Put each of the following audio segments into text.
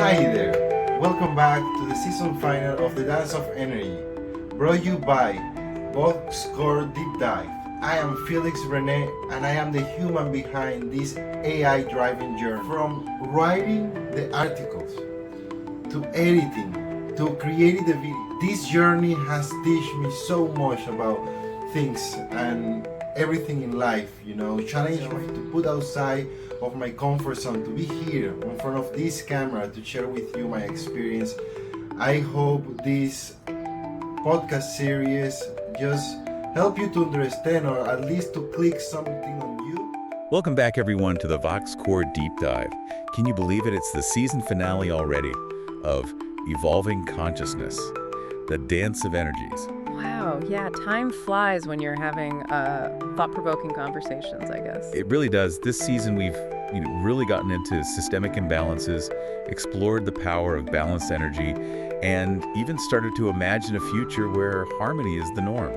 Hi there, welcome back to the season final of the Dance of Energy, brought you by Voxcor Deep Dive. I am Felix Rene and I am the human behind this AI driving journey. From writing the articles, to editing, to creating the video. This journey has taught me so much about things and everything in life, challenged me to put outside of my comfort zone, to be here in front of this camera to share with you my experience. I hope this podcast series just help you to understand, or at least to click something on you. Welcome back, everyone, to the Voxcor Deep Dive. Can you believe it? It's the season finale already of Evolving Consciousness, the Dance of Energies. Wow, yeah, time flies when you're having thought-provoking conversations, I guess. It really does. This season, we've really gotten into systemic imbalances, explored the power of balanced energy, and even started to imagine a future where harmony is the norm.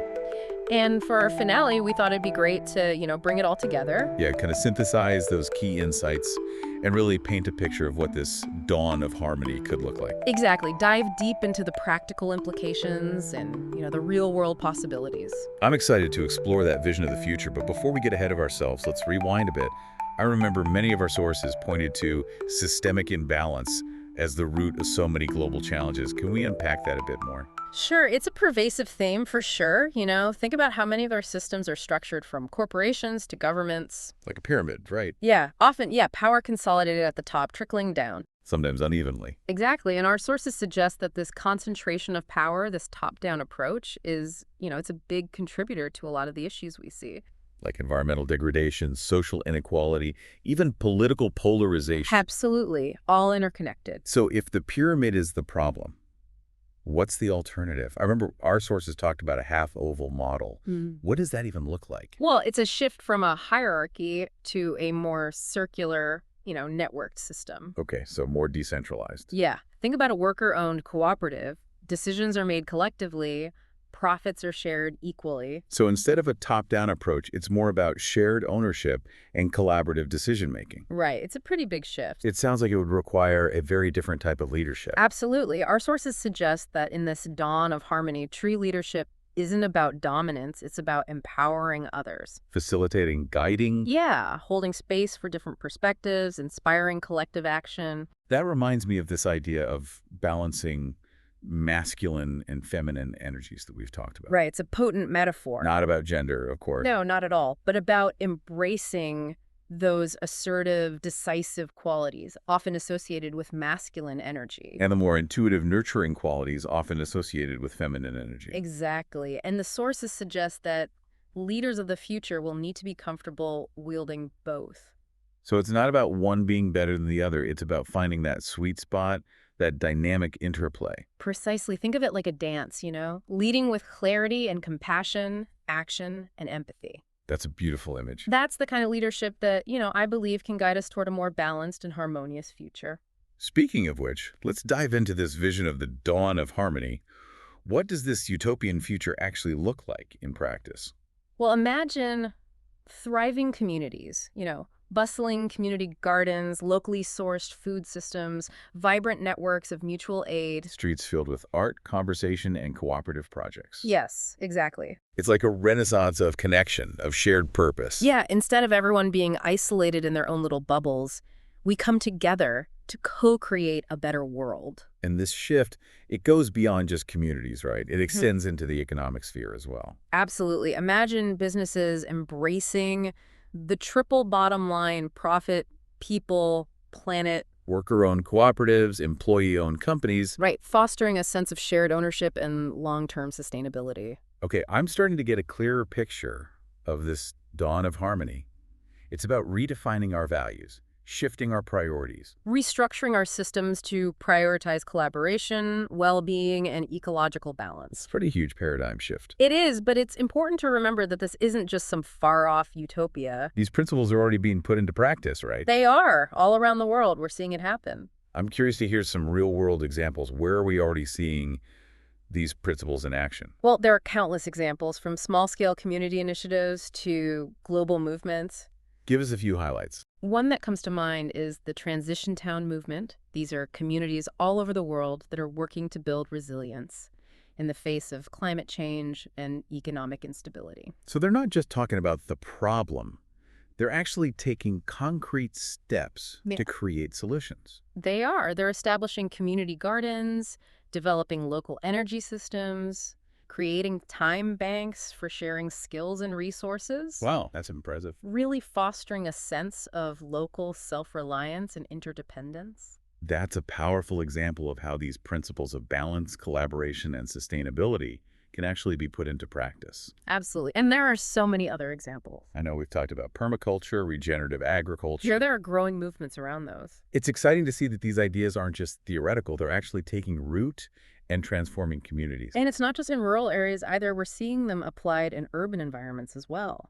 And for our finale, we thought it'd be great to, bring it all together. Yeah, kind of synthesize those key insights and really paint a picture of what this dawn of harmony could look like. Exactly. Dive deep into the practical implications and, the real-world possibilities. I'm excited to explore that vision of the future, but before we get ahead of ourselves, let's rewind a bit. I remember many of our sources pointed to systemic imbalance as the root of so many global challenges. Can we unpack that a bit more? Sure, it's a pervasive theme for sure. Think about how many of our systems are structured from corporations to governments. Like a pyramid, right? Yeah, often, power consolidated at the top, trickling down. Sometimes unevenly. Exactly, and our sources suggest that this concentration of power, this top-down approach, is, it's a big contributor to a lot of the issues we see. Like environmental degradation, social inequality, even political polarization. Absolutely, all interconnected. So if the pyramid is the problem, what's the alternative? I remember our sources talked about a half-oval model. What does that even look like? Well, it's a shift from a hierarchy to a more circular, networked system. Okay, so more decentralized. Yeah. Think about a worker-owned cooperative. Decisions are made collectively. Profits are shared equally. So instead of a top-down approach, it's more about shared ownership and collaborative decision-making. Right. It's a pretty big shift. It sounds like it would require a very different type of leadership. Absolutely. Our sources suggest that in this dawn of harmony, true leadership isn't about dominance. It's about empowering others. Facilitating, guiding. Yeah, holding space for different perspectives, inspiring collective action. That reminds me of this idea of balancing masculine and feminine energies that we've talked about. Right. It's a potent metaphor. Not about gender, of course. No, not at all. But about embracing those assertive, decisive qualities, often associated with masculine energy. And the more intuitive, nurturing qualities often associated with feminine energy. Exactly. And the sources suggest that leaders of the future will need to be comfortable wielding both. So it's not about one being better than the other. It's about finding that sweet spot, that dynamic interplay. Precisely. Think of it like a dance, leading with clarity and compassion, action, and empathy. That's a beautiful image. That's the kind of leadership that, I believe can guide us toward a more balanced and harmonious future. Speaking of which, let's dive into this vision of the dawn of harmony. What does this utopian future actually look like in practice? Well, imagine thriving communities, bustling community gardens, locally sourced food systems, vibrant networks of mutual aid. Streets filled with art, conversation, and cooperative projects. Yes, exactly. It's like a renaissance of connection, of shared purpose. Yeah, instead of everyone being isolated in their own little bubbles, we come together to co-create a better world. And this shift, it goes beyond just communities, right? It extends into the economic sphere as well. Absolutely. Imagine businesses embracing the triple bottom line: profit, people, planet. Worker-owned cooperatives, employee-owned companies. Right, fostering a sense of shared ownership and long-term sustainability. Okay, I'm starting to get a clearer picture of this dawn of harmony. It's about redefining our values, shifting our priorities. Restructuring our systems to prioritize collaboration, well-being, and ecological balance. It's a pretty huge paradigm shift. It is, but it's important to remember that this isn't just some far-off utopia. These principles are already being put into practice, right? They are. All around the world, we're seeing it happen. I'm curious to hear some real-world examples. Where are we already seeing these principles in action? Well, there are countless examples, from small-scale community initiatives to global movements. Give us a few highlights. One that comes to mind is the Transition Town movement. These are communities all over the world that are working to build resilience in the face of climate change and economic instability. So they're not just talking about the problem. They're actually taking concrete steps Yeah. to create solutions. They are. They're establishing community gardens, developing local energy systems, creating time banks for sharing skills and resources. Wow, that's impressive. Really fostering a sense of local self-reliance and interdependence. That's a powerful example of how these principles of balance, collaboration, and sustainability can actually be put into practice. Absolutely. And there are so many other examples. I know we've talked about permaculture, regenerative agriculture. Here there are growing movements around those. It's exciting to see that these ideas aren't just theoretical, they're actually taking root and transforming communities. And it's not just in rural areas either. We're seeing them applied in urban environments as well.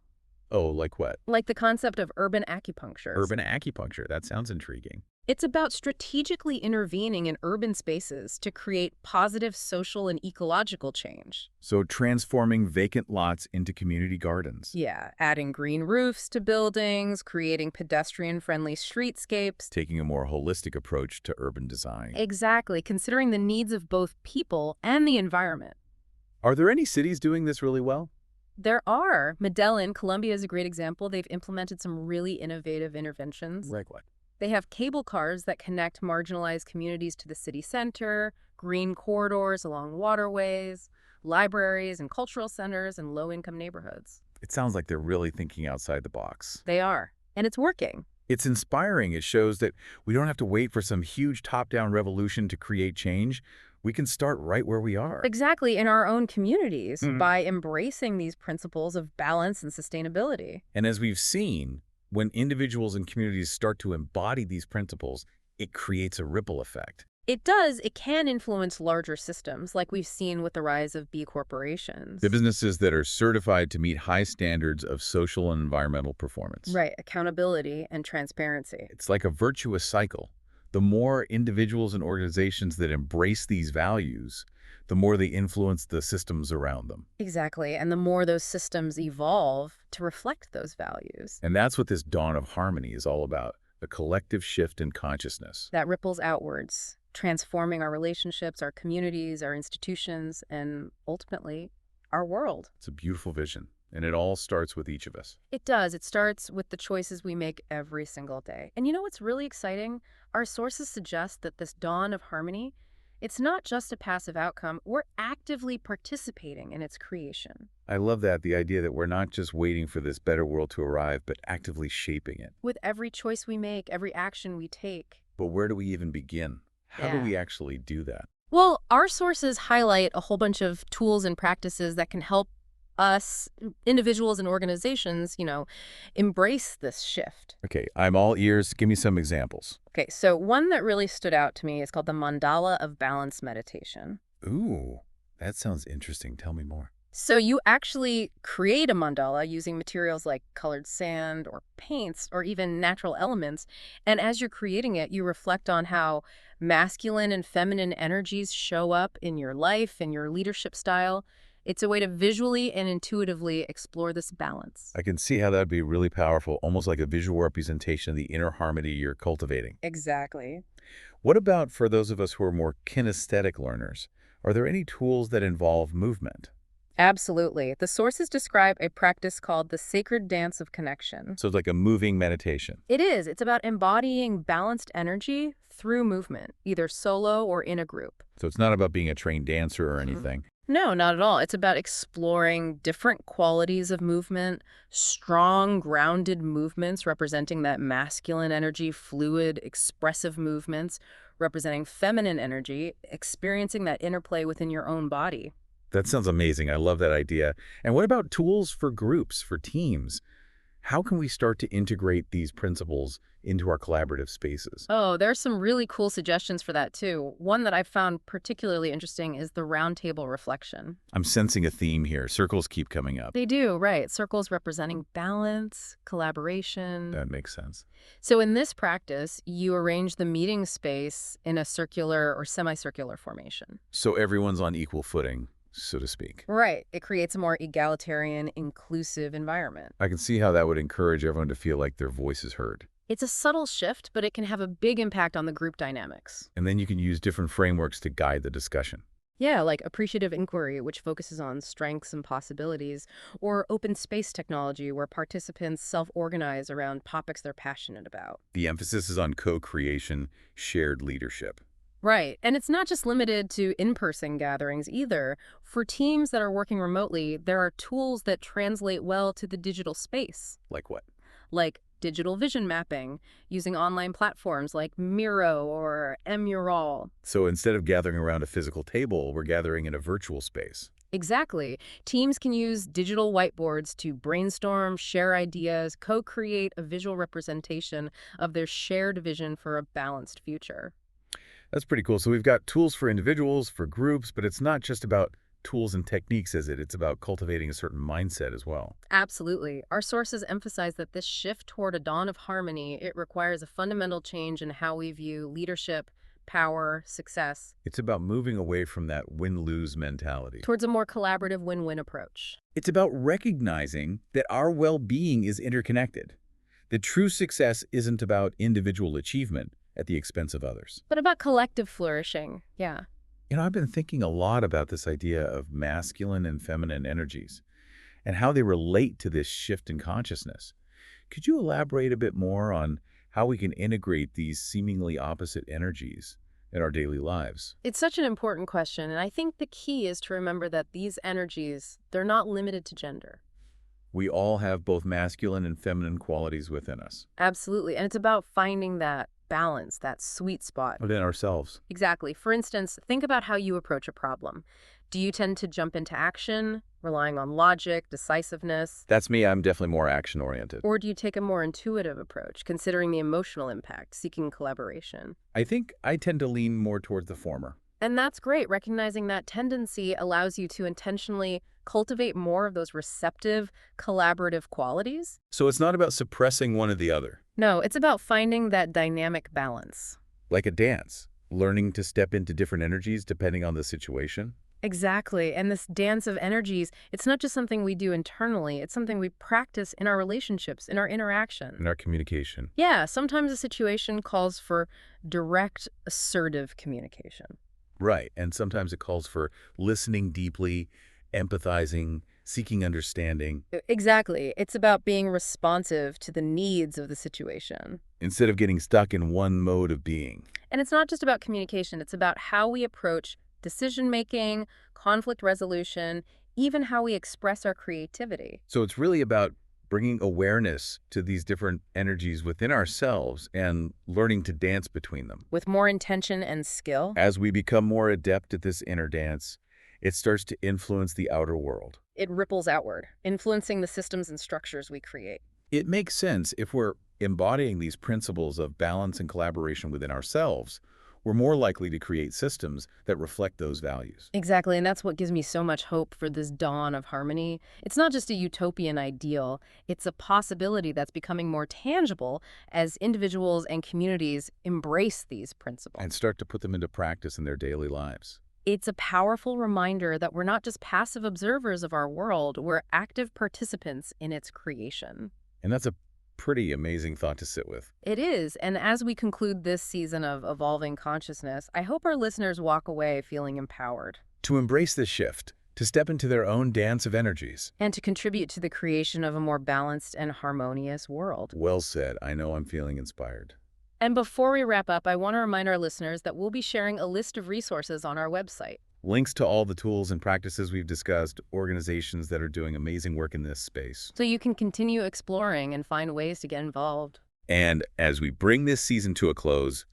Oh, like what? Like the concept of urban acupuncture. Urban acupuncture. That sounds intriguing. It's about strategically intervening in urban spaces to create positive social and ecological change. So transforming vacant lots into community gardens. Yeah, adding green roofs to buildings, creating pedestrian-friendly streetscapes. Taking a more holistic approach to urban design. Exactly, considering the needs of both people and the environment. Are there any cities doing this really well? There are. Medellin, Colombia is a great example. They've implemented some really innovative interventions. Like what? They have cable cars that connect marginalized communities to the city center, green corridors along waterways, libraries and cultural centers in low-income neighborhoods. It sounds like they're really thinking outside the box. They are. And it's working. It's inspiring. It shows that we don't have to wait for some huge top-down revolution to create change. We can start right where we are. Exactly, in our own communities by embracing these principles of balance and sustainability. And as we've seen, when individuals and communities start to embody these principles, it creates a ripple effect. It does. It can influence larger systems, like we've seen with the rise of B corporations. The businesses that are certified to meet high standards of social and environmental performance. Right, accountability and transparency. It's like a virtuous cycle. The more individuals and organizations that embrace these values, the more they influence the systems around them. Exactly, and the more those systems evolve to reflect those values. And that's what this dawn of harmony is all about, a collective shift in consciousness. That ripples outwards, transforming our relationships, our communities, our institutions, and ultimately, our world. It's a beautiful vision, and it all starts with each of us. It does. It starts with the choices we make every single day. And you know what's really exciting? Our sources suggest that this dawn of harmony, it's not just a passive outcome. We're actively participating in its creation. I love that, the idea that we're not just waiting for this better world to arrive, but actively shaping it. With every choice we make, every action we take. But where do we even begin? How do Yeah. we actually do that? Well, our sources highlight a whole bunch of tools and practices that can help us, individuals and organizations, embrace this shift. Okay, I'm all ears. Give me some examples. Okay, so one that really stood out to me is called the Mandala of Balance Meditation. Ooh, that sounds interesting. Tell me more. So you actually create a mandala using materials like colored sand or paints or even natural elements. And as you're creating it, you reflect on how masculine and feminine energies show up in your life and your leadership style. It's a way to visually and intuitively explore this balance. I can see how that would be really powerful, almost like a visual representation of the inner harmony you're cultivating. Exactly. What about for those of us who are more kinesthetic learners? Are there any tools that involve movement? Absolutely. The sources describe a practice called the sacred dance of connection. So it's like a moving meditation. It is. It's about embodying balanced energy through movement, either solo or in a group. So it's not about being a trained dancer or anything. No, not at all. It's about exploring different qualities of movement, strong, grounded movements representing that masculine energy, fluid, expressive movements representing feminine energy, experiencing that interplay within your own body. That sounds amazing. I love that idea. And what about tools for groups, for teams? How can we start to integrate these principles into our collaborative spaces? Oh, there's some really cool suggestions for that, too. One that I found particularly interesting is the roundtable reflection. I'm sensing a theme here. Circles keep coming up. They do, right. Circles representing balance, collaboration. That makes sense. So in this practice, you arrange the meeting space in a circular or semicircular formation. So everyone's on equal footing, so to speak. Right. It creates a more egalitarian, inclusive environment. I can see how that would encourage everyone to feel like their voice is heard. It's a subtle shift, but it can have a big impact on the group dynamics. And then you can use different frameworks to guide the discussion. Yeah, like appreciative inquiry, which focuses on strengths and possibilities, or open space technology, where participants self-organize around topics they're passionate about. The emphasis is on co-creation, shared leadership. Right. And it's not just limited to in-person gatherings either. For teams that are working remotely, there are tools that translate well to the digital space, Like what? like digital vision mapping, using online platforms like Miro or Emural. So instead of gathering around a physical table, we're gathering in a virtual space. Exactly. Teams can use digital whiteboards to brainstorm, share ideas, co-create a visual representation of their shared vision for a balanced future. That's pretty cool. So we've got tools for individuals, for groups, but it's not just about tools and techniques, is it? It's about cultivating a certain mindset as well. Absolutely. Our sources emphasize that this shift toward a dawn of harmony, it requires a fundamental change in how we view leadership, power, success, It's about moving away from that win-lose mentality. towards a more collaborative win-win approach. It's about recognizing that our well-being is interconnected. The true success isn't about individual achievement at the expense of others. But about collective flourishing, yeah. I've been thinking a lot about this idea of masculine and feminine energies and how they relate to this shift in consciousness. Could you elaborate a bit more on how we can integrate these seemingly opposite energies in our daily lives? It's such an important question, and I think the key is to remember that these energies, they're not limited to gender. We all have both masculine and feminine qualities within us, Absolutely, and it's about finding that balance, that sweet spot. within ourselves. Exactly. For instance, think about how you approach a problem. Do you tend to jump into action, relying on logic, decisiveness? That's me. I'm definitely more action-oriented. Or do you take a more intuitive approach, considering the emotional impact, seeking collaboration? I think I tend to lean more towards the former. And that's great. Recognizing that tendency allows you to intentionally cultivate more of those receptive, collaborative qualities. So it's not about suppressing one or the other. No, it's about finding that dynamic balance. Like a dance, learning to step into different energies depending on the situation. Exactly. And this dance of energies, it's not just something we do internally, it's something we practice in our relationships, in our interaction. In our communication. Yeah, sometimes a situation calls for direct, assertive communication. Right, and sometimes it calls for listening deeply, empathizing, seeking understanding, Exactly. It's about being responsive to the needs of the situation. instead of getting stuck in one mode of being. And it's not just about communication, it's about how we approach decision-making, conflict resolution, even how we express our creativity. So it's really about bringing awareness to these different energies within ourselves and learning to dance between them. With more intention and skill. As we become more adept at this inner dance, it starts to influence the outer world. It ripples outward, influencing the systems and structures we create. It makes sense if we're embodying these principles of balance and collaboration within ourselves, we're more likely to create systems that reflect those values. Exactly, and that's what gives me so much hope for this dawn of harmony. It's not just a utopian ideal, it's a possibility that's becoming more tangible as individuals and communities embrace these principles. And start to put them into practice in their daily lives. It's a powerful reminder that we're not just passive observers of our world, we're active participants in its creation. And that's a pretty amazing thought to sit with. It is, and as we conclude this season of Evolving Consciousness, I hope our listeners walk away feeling empowered. To embrace this shift, to step into their own dance of energies. And to contribute to the creation of a more balanced and harmonious world. Well said. I know I'm feeling inspired. And before we wrap up, I want to remind our listeners that we'll be sharing a list of resources on our website. Links to all the tools and practices we've discussed, organizations that are doing amazing work in this space. So you can continue exploring and find ways to get involved. And as we bring this season to a close,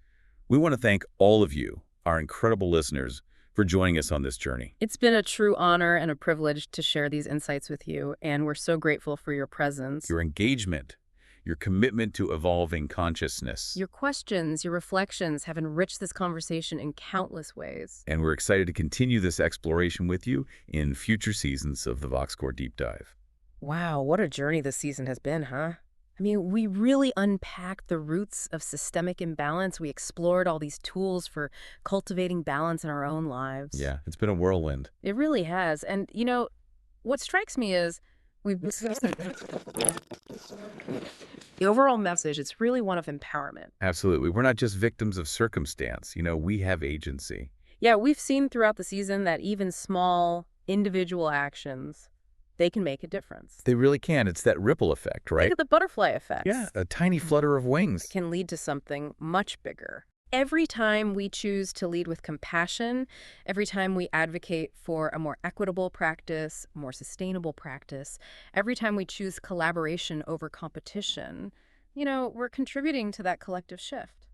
we want to thank all of you, our incredible listeners, for joining us on this journey. It's been a true honor and a privilege to share these insights with you, and we're so grateful for your presence. Your engagement, your commitment to evolving consciousness. Your questions, your reflections have enriched this conversation in countless ways. And we're excited to continue this exploration with you in future seasons of the Voxcor Deep Dive. Wow, what a journey this season has been, huh? I mean, we really unpacked the roots of systemic imbalance. We explored all these tools for cultivating balance in our own lives. Yeah, it's been a whirlwind. It really has. And, you know, what strikes me is we've The overall message, it's really one of empowerment. Absolutely. We're not just victims of circumstance. We have agency. Yeah, we've seen throughout the season that even small individual actions, they can make a difference. They really can. It's that ripple effect, Think right? of the butterfly effect. Yeah, a tiny flutter of wings. Can lead to something much bigger. Every time we choose to lead with compassion, every time we advocate for a more equitable practice, more sustainable practice, every time we choose collaboration over competition, we're contributing to that collective shift.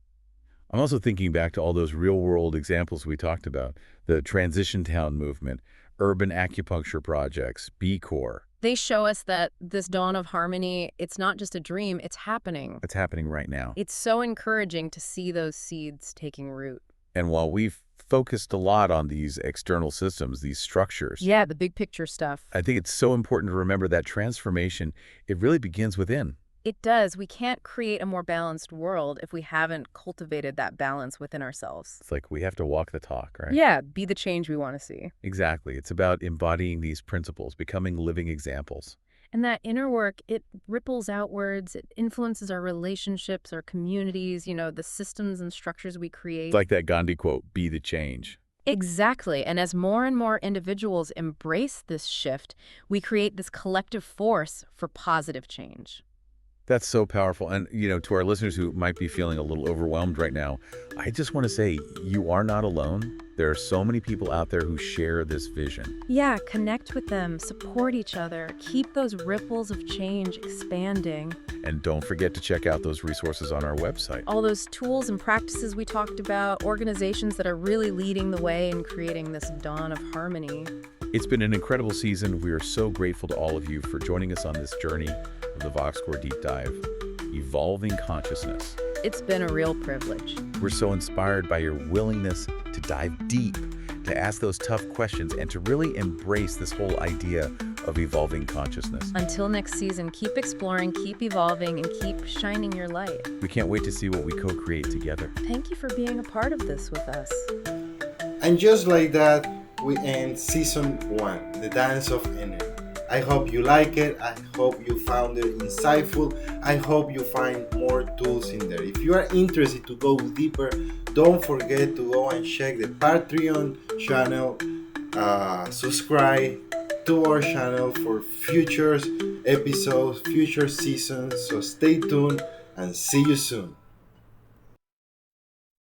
I'm also thinking back to all those real-world examples we talked about, the transition town movement, urban acupuncture projects, B Corps. They show us that this dawn of harmony, it's not just a dream, it's happening. It's happening right now. It's so encouraging to see those seeds taking root. And while we've focused a lot on these external systems, these structures, Yeah, the big picture stuff. I think it's so important to remember that transformation, it really begins within. It does. We can't create a more balanced world if we haven't cultivated that balance within ourselves. It's like we have to walk the talk, right? Yeah, be the change we want to see. Exactly. It's about embodying these principles, becoming living examples. And that inner work, it ripples outwards. It influences our relationships, our communities, the systems and structures we create. It's like that Gandhi quote, be the change. Exactly. And as more and more individuals embrace this shift, we create this collective force for positive change. That's so powerful. And, to our listeners who might be feeling a little overwhelmed right now, I just want to say you are not alone. There are so many people out there who share this vision. Yeah, connect with them, support each other, keep those ripples of change expanding. And don't forget to check out those resources on our website. All those tools and practices we talked about, organizations that are really leading the way in creating this dawn of harmony. It's been an incredible season. We are so grateful to all of you for joining us on this journey of the Voxcor Deep Dive, Evolving Consciousness. It's been a real privilege. We're so inspired by your willingness to dive deep, to ask those tough questions, and to really embrace this whole idea of evolving consciousness. Until next season, keep exploring, keep evolving, and keep shining your light. We can't wait to see what we co-create together. Thank you for being a part of this with us. And just like that, we end season 1, The Dance of Energy. I hope you like it. I hope you found it insightful. I hope you find more tools in there. If you are interested to go deeper, don't forget to go and check the Patreon channel. Subscribe to our channel for future episodes, future seasons. So stay tuned and see you soon.